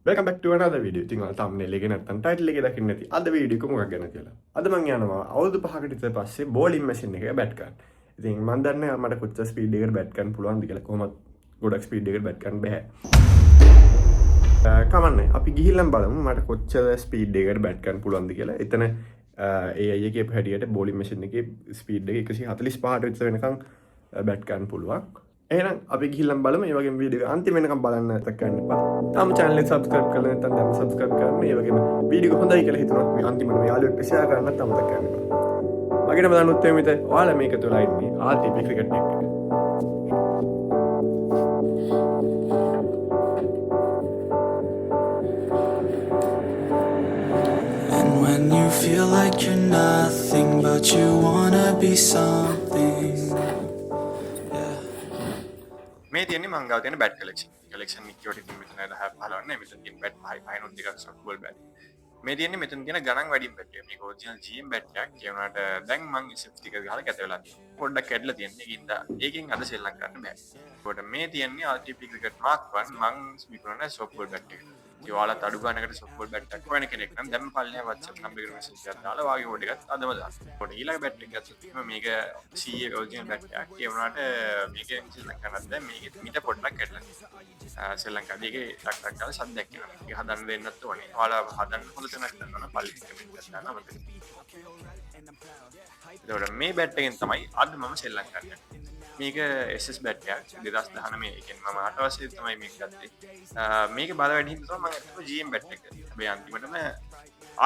Welcome back to another video. ඉතින් ඔයාලා thumbnail එකේ නැත්නම් title එකේ දකින්න ඇති. අද වීඩියෝ එක මොකක් ගැනද කියලා. අද මම යනවා අවුරුදු 5කට විතර පස්සේ bowling machine එකක bat ගන්න. ඉතින් මම දන්නේ නැහැ මට කොච්චර speed එකකට bat ගන්න පුළුවන්ද කියලා. කොහොමද ගොඩක් speed එකකට bat ගන්න බෑ. කමන්නේ. අපි ගිහිල්ලා බලමු මට කොච්චර speed එකකට bat ගන්න පුළුවන්ද කියලා. එතන ඒ අය කියපු හැටියට bowling machine එකේ speed එක 145ට විතර වෙනකන් bat ගන්න පුළුවන්. එහෙනම් අපි ගිහිල්ලා බලමු. මේ වගේම වීඩියෝ එක අන්තිම වෙනකම් බලන්න නැතත් ගන්න එපා. තාම channel එක subscribe කරලා නැත්නම් දැන් subscribe කරන්න. මේ වගේම වීඩියෝ එක හොඳයි කියලා හිතුණොත් මේ අන්තිමට මේ යාළුවෙක්ට share කරන්නත් අමතක කරන්න එපා. මගේ නම දනුත් එමෙත. ඔයාලා මේක තුලයි ඉන්නේ RTP cricket එක. And when you feel like you're nothing but you wanna be something. මේ තියෙන්නේ මං ගාව තියෙන බැට් කලෙක්ෂන් නික්කියට ඉතින් මෙතන 10 15 නේ මෙතන තියෙන බැට් 5 පහනොත් දෙකක් සොෆ්ට්බෝල් බැට් මේ තියෙන්නේ මෙතන තියෙන ගණන් වැඩිම බැට් එක මේක ඔරිජිනල් GM බැට් එකක් ඒ වුණාට දැන් මං ස්ටිකර් ගහලා කැත වෙලා තියෙනවා පොඩ්ඩක් කැඩලා තියෙන්නේ ඒකින් අද සෙල් ලක් කරන්න බෑ ඒකට මේ තියෙන්නේ RTP cricket mark 1 මං විකුණන සොෆ්ට්බෝල් බැට් එක ඒ ඔයාලත් අඩු ගන්නකට සොෆ්ට්බෝල් බැට් එකක් හොයන කෙනෙක් නම් දැන් පල්ලෙහා WhatsApp නම්බර් එකට මෙසේජ් එකක් දාලා වාගේ කෝඩ් එකත් අදම දාන්න. ඒකට ඊළඟ බැට් එක ගත්තොත් මේක CA ඔරිජිනල් බැට් එකක්. ඒ වුණාට මේකෙන් ශ්‍රී ලංකාවට දැන් මේකෙත් මිට පොඩ්ඩක් කැඩලා ශ්‍රී ලංකාවේ ඒකේ ටක් ටක් ගාලා සද්දයක් එනවා. ඒක හදන්න දෙන්නත් ඕනේ. ඔයාලා හදන්න හොඳ තැනක් ගන්නවා නම් පල්ලෙහා කමෙන්ට් එකක් දාන්න අමතක. ඒකට මේ බැට් එකෙන් තමයි අද මම ශ්‍රී ලංකාවට යන්නේ. මේක SS බැට් එකක් 2019 එකෙන් මම 8 වසරේ තමයි මේක ගත්තේ. මේක බල වැඩි හින්දා තමයි මම ගත්තේ GM බැට් එක. හැබැයි අන්තිමටම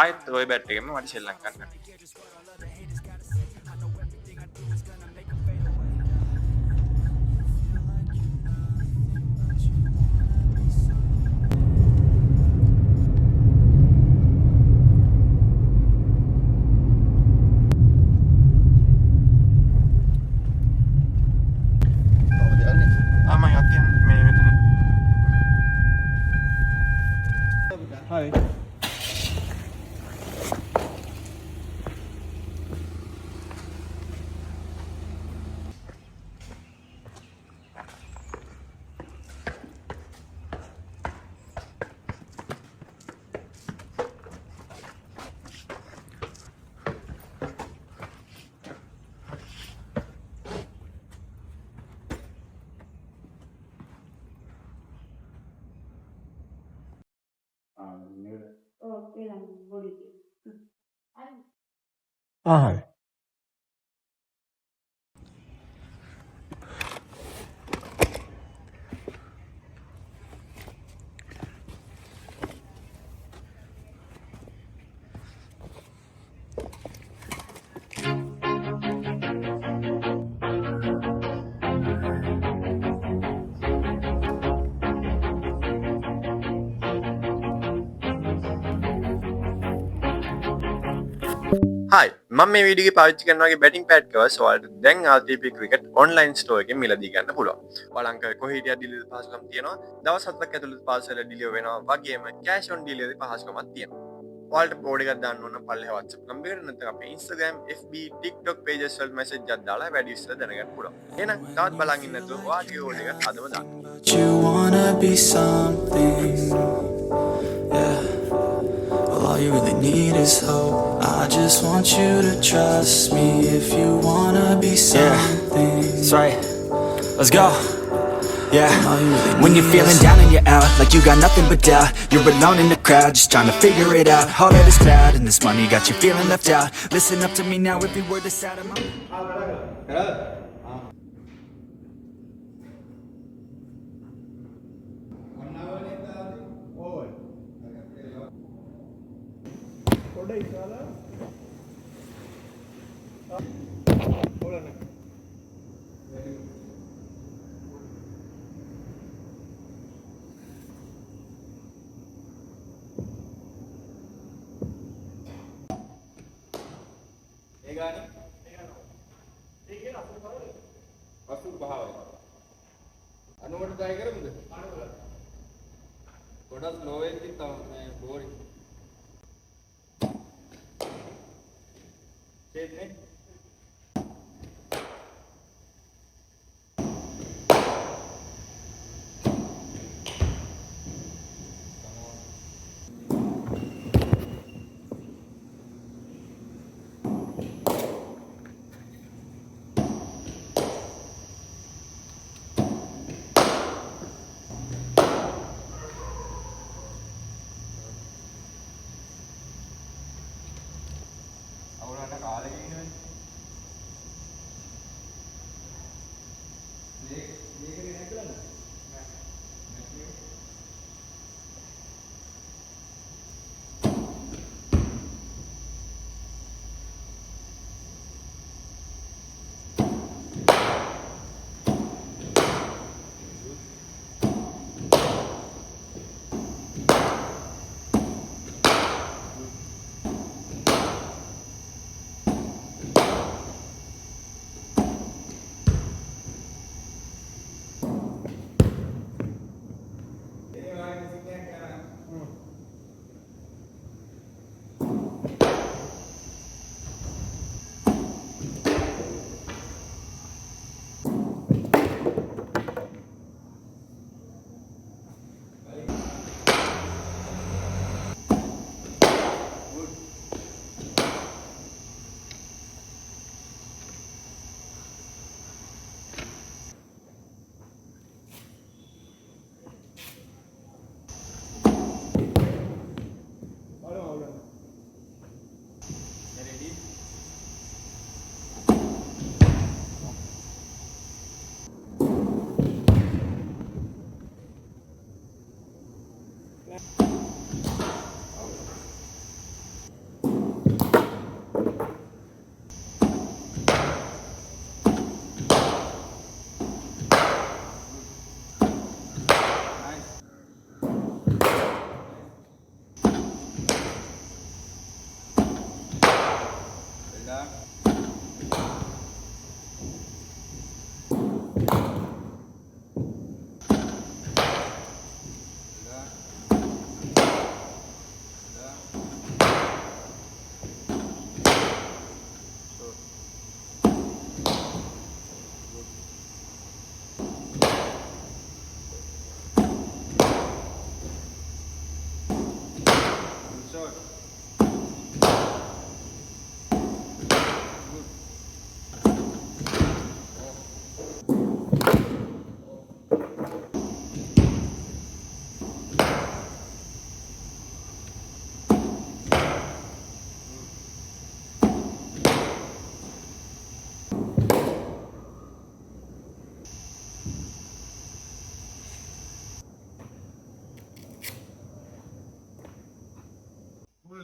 ආයෙත් ওই බැට් එකෙන්ම මට ශ්‍රී ලංකාවට ගන්න. Hi. Hi. හයි මම මේ වීඩියෝ එකේ පාවිච්චි කරනවාගේ බැටිං පැඩ් කවර්ස් ඔයාලට දැන් RTP cricket online store එකෙන් මිලදී ගන්න පුළුවන්. ඔයාලා අංක කොහේ හිටියත් ඩිලිවරි පහසුකම් තියෙනවා. දවස් 7ක් ඇතුළත පාර්සල් ඩිලිවර් වෙනවා. වගේම cash on delivery පහසුකමක් තියෙනවා. ඔයාලට කෝඩ් එකක් දාන්න ඕන පල්ලෙහා WhatsApp නම්බර් එකට නැත්නම් අපේ Instagram, FB, TikTok pages වලට message එකක් දාලා වැඩි විස්තර දැනගන්න පුළුවන්. එහෙනම් තවත් බලන් ඉන්න නැතුව ඔයාගේ කෝඩ් එක අදම දාන්න. You wanna be something, yeah. Well, all you really need is hope. I just want you to trust me if you wanna be something. Yeah, that's right. Let's go. Yeah, when you're feeling down and you're out, like you got nothing but doubt, you're alone in the crowd, just trying to figure it out. All that is cloud and this money got you feeling left out. Listen up to me now, every word that's out of my අනුවට try කරමුද? ගොඩක් low එකකින් තමයි boring. ෂේප්නේ.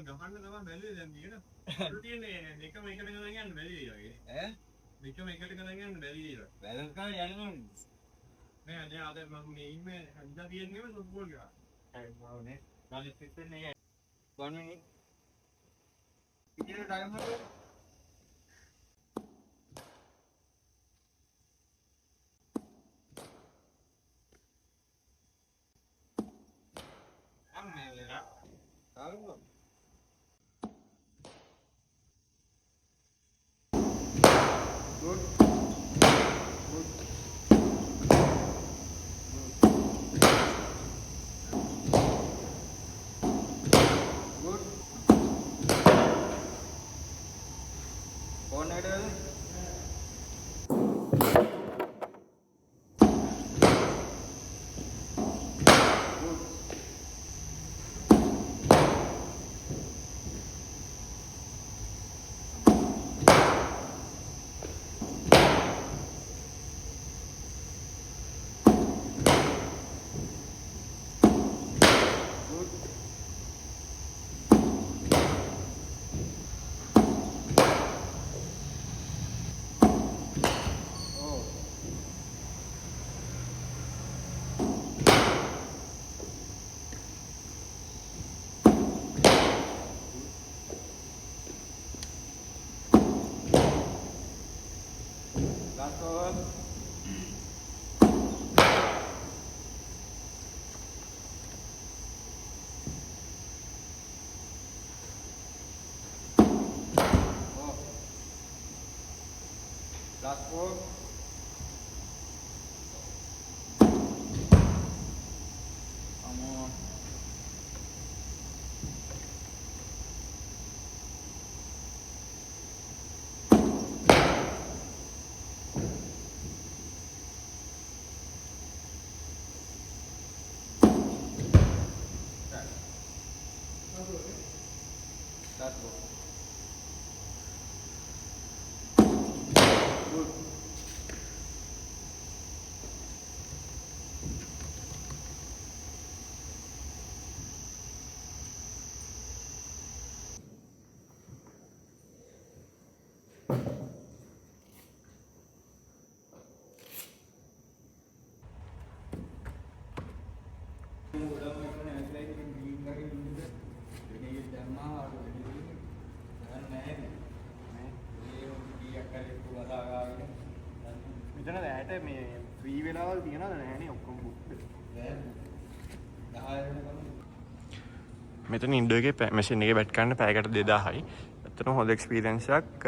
ගහන්න තමයි බැලුවේ දැන් මේකට. ඒක තියෙන්නේ එකම එකට ගණන් යන්න බැරි වගේ. ඈ? එකම එකට ගණන් යන්න බැරි වගේ. බැලන්ස් කරන්න යන්නේ නෑ නෑ අද මම මේ ඉන්නේ හඳා තියෙන්නේ ෆුට්බෝල් ගා. ඒ වුණේ. බැලන්ස් සිස්ටම් එක 1 minute. ඉතින් ටයිම් එක last four. Come on. Last four. මෙතන දැයට මේ ෆ්‍රී වෙලාවල් තියනවද නැහනේ ඔක්කොම බුක්ද. මෙතන ඉන්ඩෝ එකේ මැෂින් එකේ බැට් කරන්න පැයකට 2000යි. ඇත්තටම හොඳ එක්ස්පීරියන්ස් එකක්.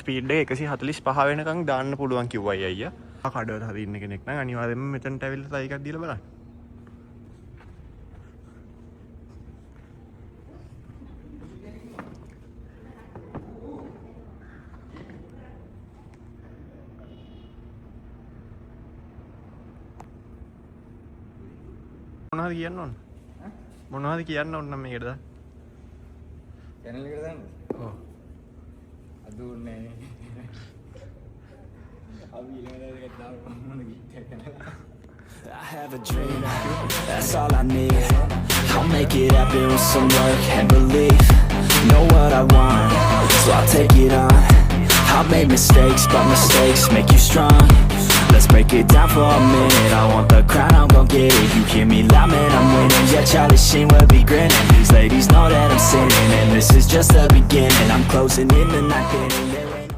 ස්පීඩ් එක 145 වෙනකන් දාන්න පුළුවන් කිව්වයි අයියා. කඩවල හරි ඉන්න කෙනෙක් නම් අනිවාර්යයෙන්ම මෙතනට ඇවිල්ලා try එකක් දීලා බලන්න. මොනවද කියන්න ඕන? මොනවද කියන්න ඕන නම් මේකටද? channel එකට දාන්න. ඔව්. අදුන්නේ. අපි ඊළඟට දාන්න මොන ගිහින් I have a dream, that's all I need. I'll make it happen with some work and belief. Know what I want, so I'll take it on. I've made mistakes, but mistakes make you strong. Let's break it down for a minute. I want the crown, I'm gon' get it. You hear me loud, man, I'm winning. Yeah, Charlie Sheen will be grinning. These ladies know that I'm sinning, and this is just the beginning. I'm closing in the night inning.